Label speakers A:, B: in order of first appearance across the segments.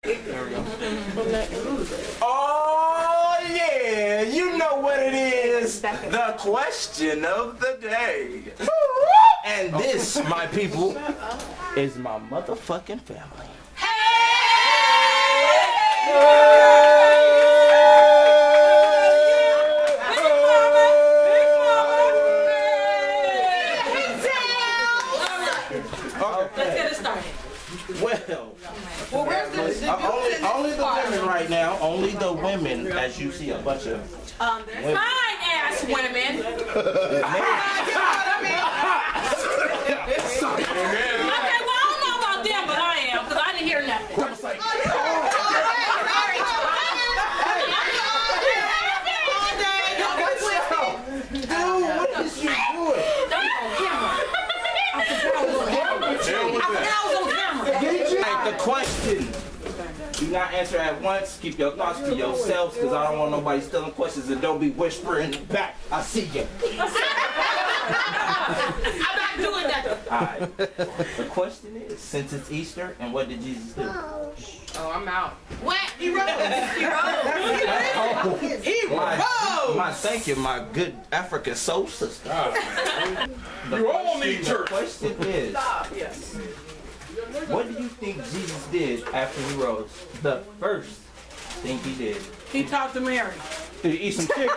A: There we go.
B: Oh yeah, you know what it is. The question of the day. And this, my people, is my motherfucking family.
C: Let's get it started.
B: Well, where's the only the women right now. Only the women, as you see a bunch of
C: Fine ass women. Okay, well, I don't know about them, but I am, because I didn't hear nothing.
B: Dude, what is you doing? The question. Do not answer at once. Keep your thoughts to yourselves, because I don't want nobody stealing questions, and don't be whispering back. I see you.
C: I'm not doing that.
B: Alright. The question is, since it's Easter, and what did Jesus do?
C: Oh, I'm out. What? He rose. He rose.
B: He rose. Thank you, my good African soul sister.
A: You all need church.
B: The question is,
C: Yes.
B: what do you think Jesus did after he rose? The first thing he did.
D: He talked to Mary.
B: Did he eat some chicken?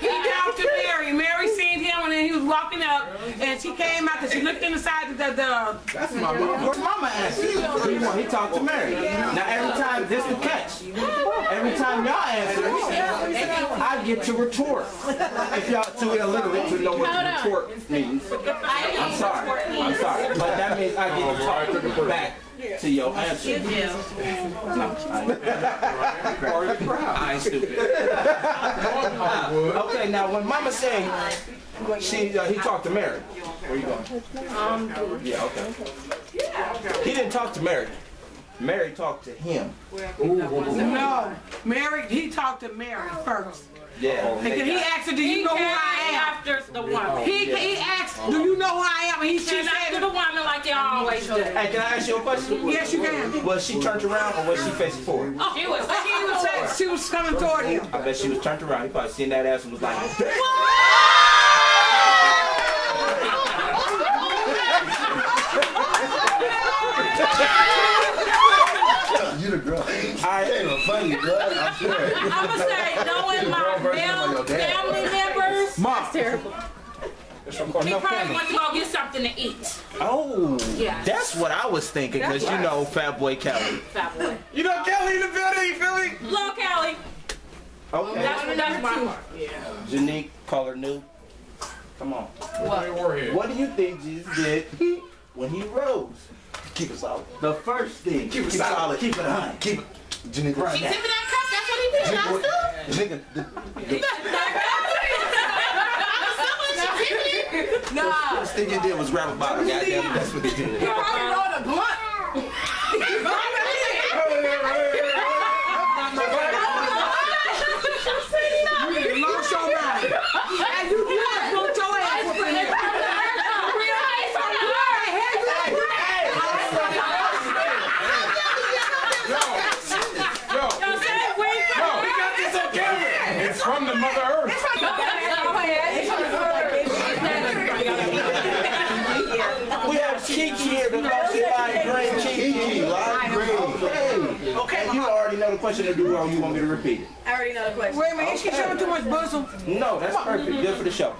D: He talked to Mary. Mary seen him and then he was walking up and she came out and she looked inside the
B: That's my mama. Where's mama answer? He talked to Mary. Now every time, this the catch. Every time y'all answer, I get to retort. If y'all too illiterate to know what retort means. I'm sorry. But that means I get to talk back to your answer. No, I ain't stupid. Okay, now when mama say he talked to Mary. Where you going? Yeah, okay. He didn't talk to Mary. Mary talked to him.
D: No, Mary. He talked to Mary first.
B: Yeah.
D: And he asked her, "Do you know who I am?"
C: After the woman.
D: He asked, "Do you know who I am?" And she
C: Said after
D: said,
C: the woman like they always do.
B: Hey, can I ask you a question?
D: "Yes, you can."
B: Was she turned around or was she facing forward?
C: She was
D: She was coming toward him.
B: I bet she was turned around. He probably seen that ass and was like,
E: You the girl.
B: I
E: ain't no funny, blood. I'm sure.
C: I'm going to say, knowing my male family members,
B: Mom.
C: terrible. He probably went to go get something to eat.
B: Oh,
C: Yeah.
B: that's what I was thinking, because you know Fat Boy Kelly.
C: Fat boy.
A: You know Kelly in the building, you feel me?
C: Hello, Kelly.
B: Okay.
C: That's my part.
B: Janique, call her new. Come on. What do you think Jesus did when he rose?
E: Keep it solid.
B: The first thing.
E: Keep it solid.
B: Keep it high.
E: Keep it. Janique, right
C: She
E: now.
C: tipping that cup, that's what he did.
D: Nah.
B: First thing he did was grab a bottle. Goddamn, that's what he did.
D: He probably rolled a blunt. Lost your mind. And you want your ass up in here.
A: It's from the Mother Earth.
B: We have Kiki here, the most fine green Kiki. Okay, you already know the question to do wrong. You want me to repeat it?
F: I already know the question.
D: Wait a minute, is she showing too much bosom?
B: No, that's perfect. Good for the show.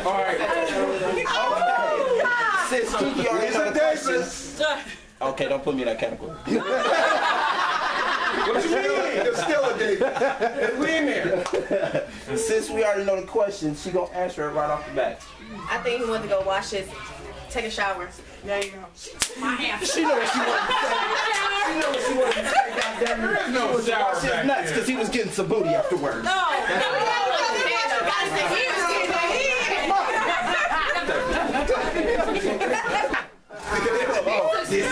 A: All right.
B: Since Kiki already know the question. Okay, don't put me in that category.
A: What you mean? It's still a date. We in there.
B: Since we already know the question, she gonna answer it right off the bat.
F: I think he went to go wash his, take a shower.
D: There you go.
B: She know what she wanted to say. She know what she wanted to say. Goddamn it.
A: No
B: She
A: shower
B: was
A: back
B: nuts
A: there.
B: because he was getting some booty afterwards.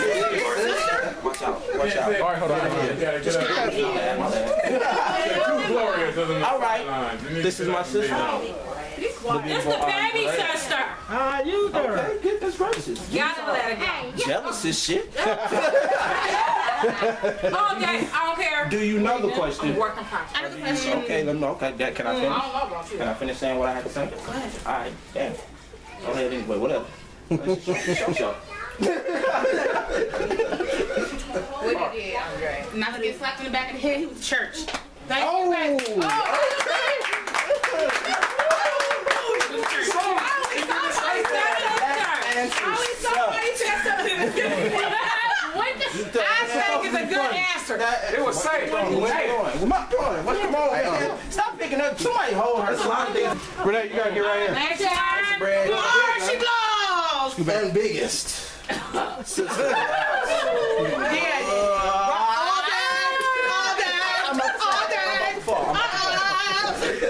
B: Watch out. Watch out.
A: All right, hold on. You gotta get up. Too glorious, doesn't it?
B: All right. This is my sister.
D: It's the baby sister.
B: How you doing? Okay, goodness gracious.
D: Gotta let it go.
B: Jealous as shit.
D: Okay, I don't care.
B: Do you know the question?
D: Work in progress.
F: I know the question.
B: Okay, let me know. Okay, can I finish? Can I finish saying what I have to say?
F: Go ahead.
B: All right, damn. Go ahead anyway, whatever. Show.
C: What he did, Andre? Not to get slapped in the back of the head, he was church. Thank you, baby.
D: I think it's a good answer.
G: It was safe.
B: What's going on? Stop picking up. Somebody hold her.
G: Renee, you gotta get right here.
D: Next time.
B: Bread.
D: She blows.
B: And biggest. Sister.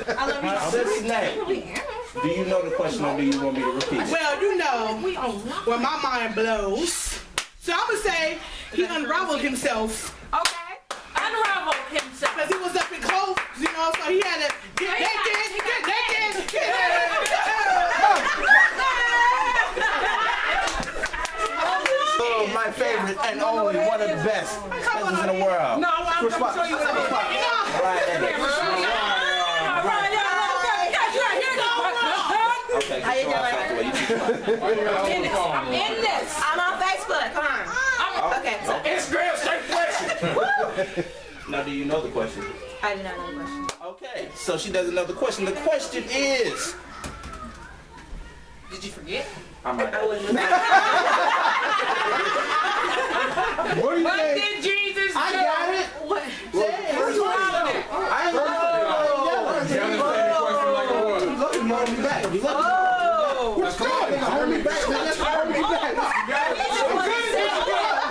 F: I love you.
B: Sister's name. Do you know the question or do you want me to repeat it?
H: Well, you know, when my mind blows. So I'm going to say he unraveled himself.
D: Okay. Unravel himself.
H: Because he was up in clothes, you know, so he had to get naked, get naked.
B: Oh, my favorite and only one of the best cousins in the world.
D: No, I'm going to show you what it is.
B: Okay,
F: How you doing?
D: I'm in this.
F: I'm on Facebook. Come on. Okay. So
B: Instagram, straight question. Now, do you know the question?
F: I do not know the question.
B: Okay, so she doesn't know the question. The question is...
C: Did you forget?
B: I might have.
G: What do you
D: What
G: think?
D: did Jesus do?
B: I got it.
F: What?
B: Look at me, hold me back.
G: What's going on? Hold me back. Let's hold me back.
A: You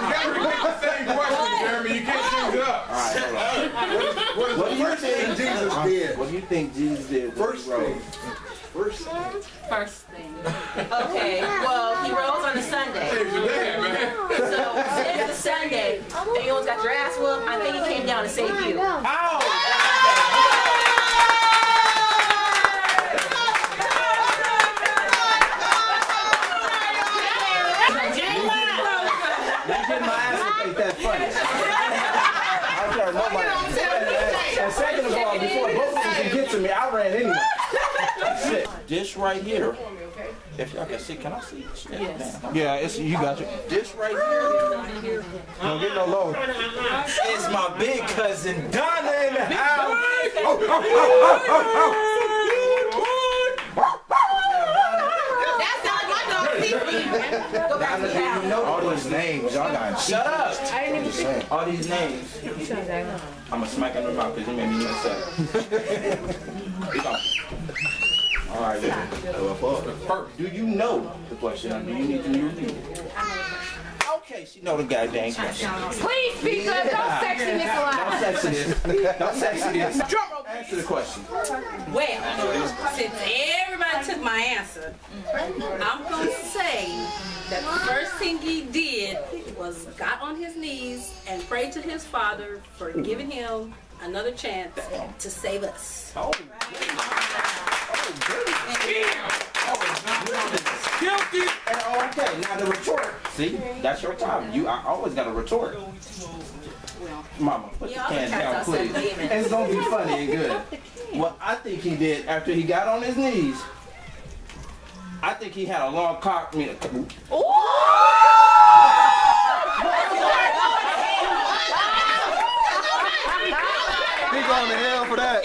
A: gotta repeat the same question, Jeremy. You can't change it up.
B: All right, hold on.
E: What do you think Jesus did?
B: What do you think Jesus did?
E: First thing. First thing.
C: First thing.
F: Okay. Well, he rose on a Sunday.
A: Save your dad, man.
F: So since the Sunday, and you almost got your ass whooped, I think he came down to save you.
B: And second of all, before both of them can get to me, I ran anyway. Shit. This right here. If y'all can see, can I see? Yes.
G: Yeah, you got you.
B: This right here
G: Don't get no lower.
B: is my big cousin Donna in the house.
F: That sounds like my dog. Go back to the house.
B: You know all these names, y'all got shut up. All these names. I'm gonna smack in the mouth because you made me mess up. All right, then. Do you know the question? Or do you need to repeat it? Okay, she know the goddamn question.
C: Please speak up. Don't sexy this
B: Don't
C: alive.
B: sexy this. Don't sexy this. Answer the question.
I: Well, since everybody took my answer, I'm going to say that the first thing he did was got on his knees and prayed to his Father for giving him another chance to save us.
B: Oh,
A: Guilty.
B: okay, now the retort. See, that's your time. I always got a retort. Mama, put the can down, please. It's gonna be funny and good. What I think he did after he got on his knees, I think he had a long cock.
G: He going to hell for that.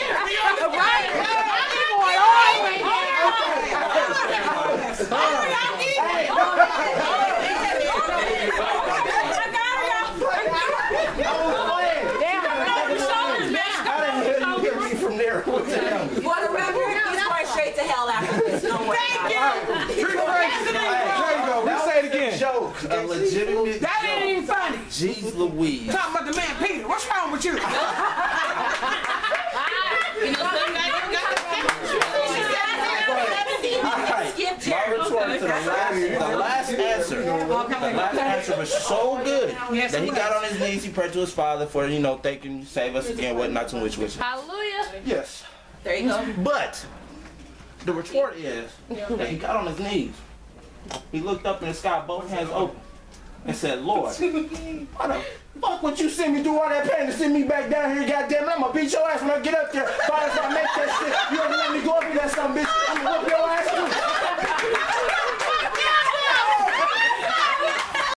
B: From there,
F: For the record, he's going straight to hell after this. Don't worry about it.
G: There you go. We say it again.
B: joke, a legitimate
D: That ain't even funny.
B: Jeez Louise.
D: Talking about the man Peter. What's wrong with you?
B: My retort to the last answer was so good that he got on his knees, he prayed to his Father for, thanking you, save us again, what not to which.
C: Hallelujah.
B: Yes.
F: There you go.
B: But The retort is that he got on his knees. He looked up in the sky, both hands open, and said, Lord, why the fuck would you send me through all that pain to send me back down here, goddamn it? I'm gonna beat your ass when I get up there. If I make that shit, you ever let me go up